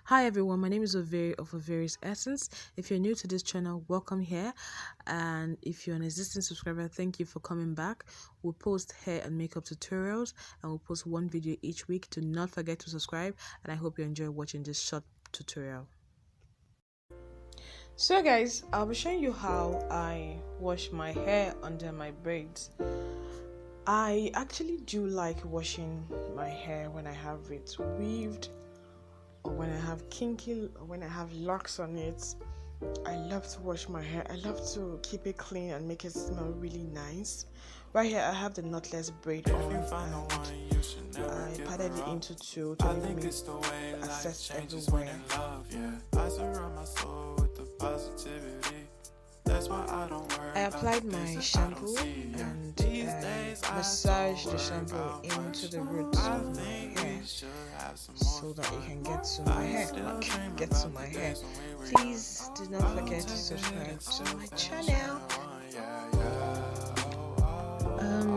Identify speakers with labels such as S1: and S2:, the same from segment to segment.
S1: Hi everyone, my name is Overi of Overis'Essence. If you're new to this channel, welcome here. And if you're an existing subscriber, thank you for coming back. We'll post hair and makeup tutorials and we'll post one video each week. Do not forget to subscribe and I hope you enjoy watching this short tutorial. So guys, I'll be showing you how I wash my hair under my braids. I actually do like washing my hair when I have it weaved, or when I have kinky, or when I have locks on it. I love to wash my hair. I love to keep it clean and make it smell really nice. Right here I have the knotless braid on and I parted it into two to leave me access everywhere. I applied my shampoo and massaged the shampoo into the roots of my hair so that it can get to my hair. Please do not forget to subscribe to my channel.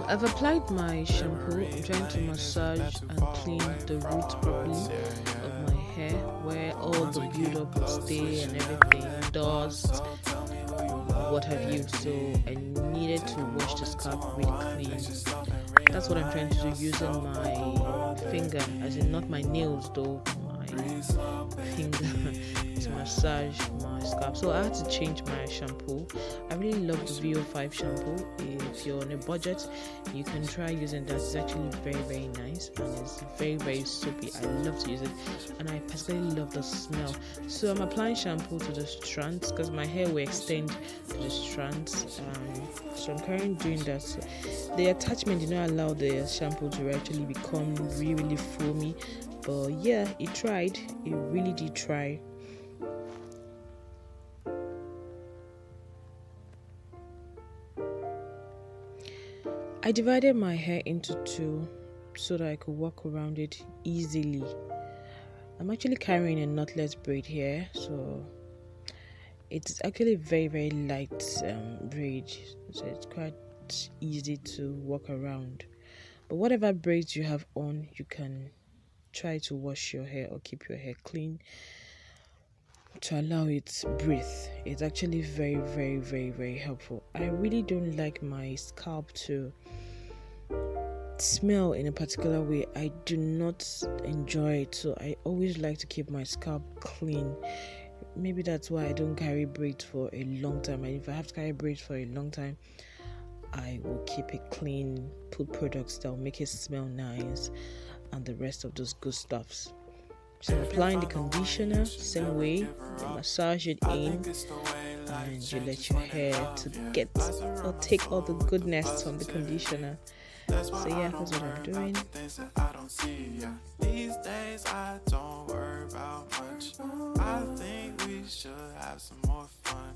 S1: I've applied my shampoo. I'm trying to massage and clean the roots properly of my hair where all the build-up will stay and everything, dust, what have you. So I needed to wash the scalp really clean. That's what I'm trying to do, using my finger, as in not my nails though, my finger to massage my scalp. So I had to change my shampoo. I really love the V05 shampoo. If you're on a budget, you can try using that. It's actually very nice and it's very soapy. I love to use it and I particularly love the smell. So I'm applying shampoo to the strands because my hair will extend to the strands. So I'm currently doing that. So the attachment did not allow the shampoo to actually become really foamy, but yeah, it tried. It really did try. I divided my hair into two so that I could walk around it easily. I'm actually carrying a knotless braid here, so it's actually very light braid, so it's quite easy to walk around. But whatever braids you have on, you can try to wash your hair or keep your hair clean to allow it to breathe. It's actually very helpful. I really don't like my scalp to smell in a particular way. I do not enjoy it, so I always like to keep my scalp clean. Maybe that's why I don't carry braids for a long time, and if I have to carry braids for a long time, I will keep it clean, put products that will make it smell nice and the rest of those good stuffs. So applying the conditioner, same way, you massage it in and you let your hair to get or take all the goodness from the conditioner. So yeah, that's what I'm doing. These days I don't worry about much. I think we should have some more fun.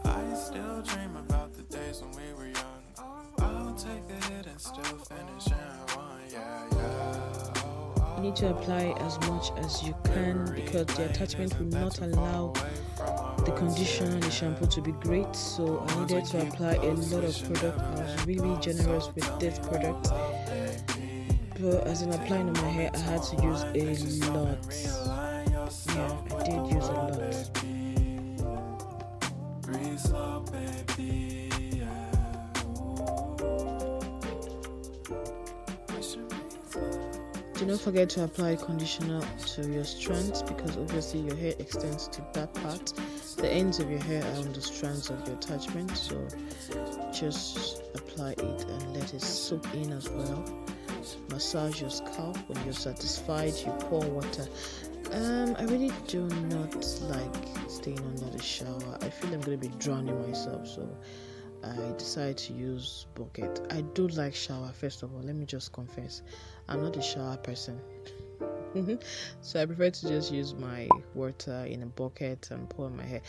S1: I still dream about the days when we were young. I'll take a hit and still finish in one. You need to apply as much as you can because the attachment will not allow the conditioner and the shampoo to be great. So I needed to apply a lot of product. I was really generous with this product, but as in applying on my hair, I had to use a lot. Yeah, I did use a lot. Do not forget to apply conditioner to your strands because obviously your hair extends to that part. The ends of your hair are on the strands of your attachment, so just apply it and let it soak in as well. Massage your scalp. When you're satisfied, you pour water. I really do not like staying under the shower. I feel I'm going to be drowning myself, so I decided to use bucket. I do like shower. First of all, let me just confess, I'm not a shower person. So I prefer to just use my water in a bucket and pour on my hair.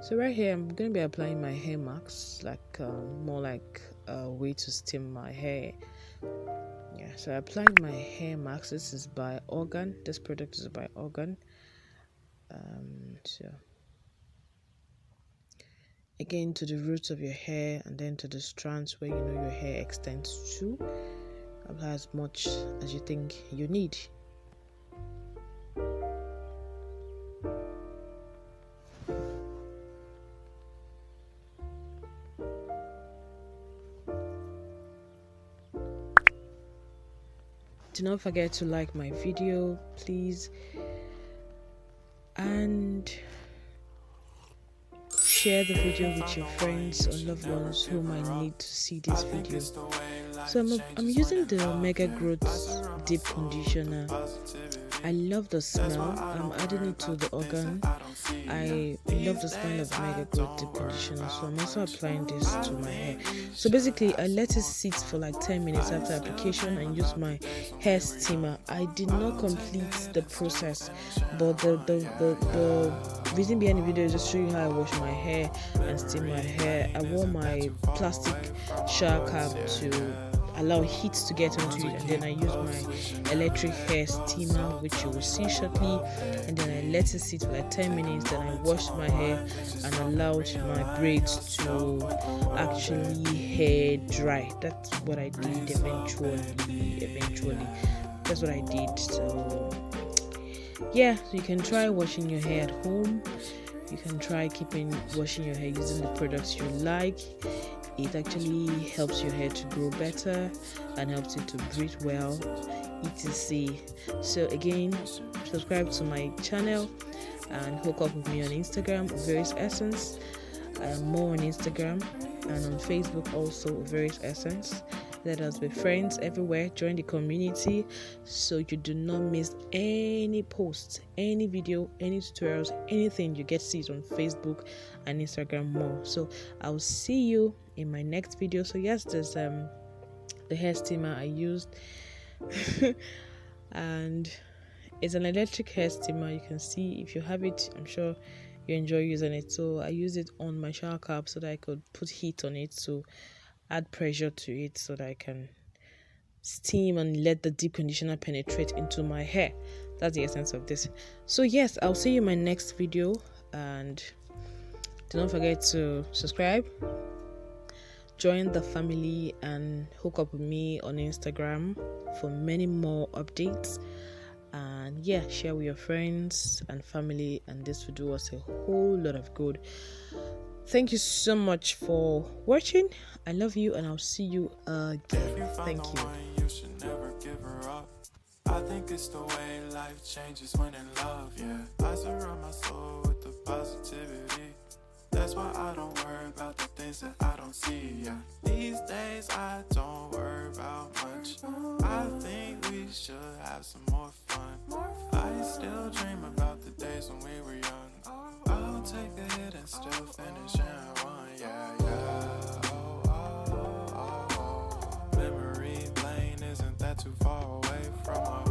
S1: So right here I'm going to be applying my hair masks, like more like a way to steam my hair. Yeah, so I applied my hair mask. This is by Argan. This product is by Argan. So again, to the roots of your hair and then to the strands where you know your hair extends to. Apply as much as you think you need. do not forget to like my video, please, and share the video with your friends or loved ones who might need to see this video. So I'm using the Mega Growth Deep Conditioner. I love the smell. I'm adding it to the Argan. I love the smell of Mega Growth Deep Conditioner, so I'm also applying this to my hair. So basically, I let it sit for like 10 minutes after application and use my hair steamer. I did not complete the process, but the reason behind the video is just show you how I wash my hair and steam my hair. I wore my plastic shower cap to allow heat to get onto it, and then I use my electric hair steamer, which you will see shortly, and then I let it sit for like 10 minutes. Then I washed my hair and allowed my braids to actually hair dry. That's what I did eventually. That's what I did. So yeah, so you can try washing your hair at home. You can try washing your hair using the products you like. It actually helps your hair to grow better and helps it to breathe well, etc. So again, subscribe to my channel and hook up with me on Instagram, Overis'Essence. I am more on Instagram and on Facebook also, Overis'Essence. Let us be friends everywhere. Join the community so you do not miss any posts, any video, any tutorials, anything. You get to see it on Facebook and Instagram more. So I'll see you in my next video. So yes, there's the hair steamer I used and it's an electric hair steamer. You can see if you have it, I'm sure you enjoy using it. So I use it on my shower cap so that I could put heat on it to add pressure to it so that I can steam and let the deep conditioner penetrate into my hair. That's the essence of this. So yes, I'll see you in my next video, and do not forget to subscribe, join the family, and hook up with me on Instagram for many more updates. And yeah, share with your friends and family, and this will do us a whole lot of good. Thank you so much for watching. I love you, and I'll see you again. Thank you.
S2: I think it's the way life changes when in love, yeah. I surround my soul with the positivity. That's why I don't worry about the things that I don't see, yeah. These days I don't worry about much. I think we should have some more fun. I still dream about the days when we were young. I'll take a hit and still finish and run, yeah, yeah. Memory lane isn't that too far away from our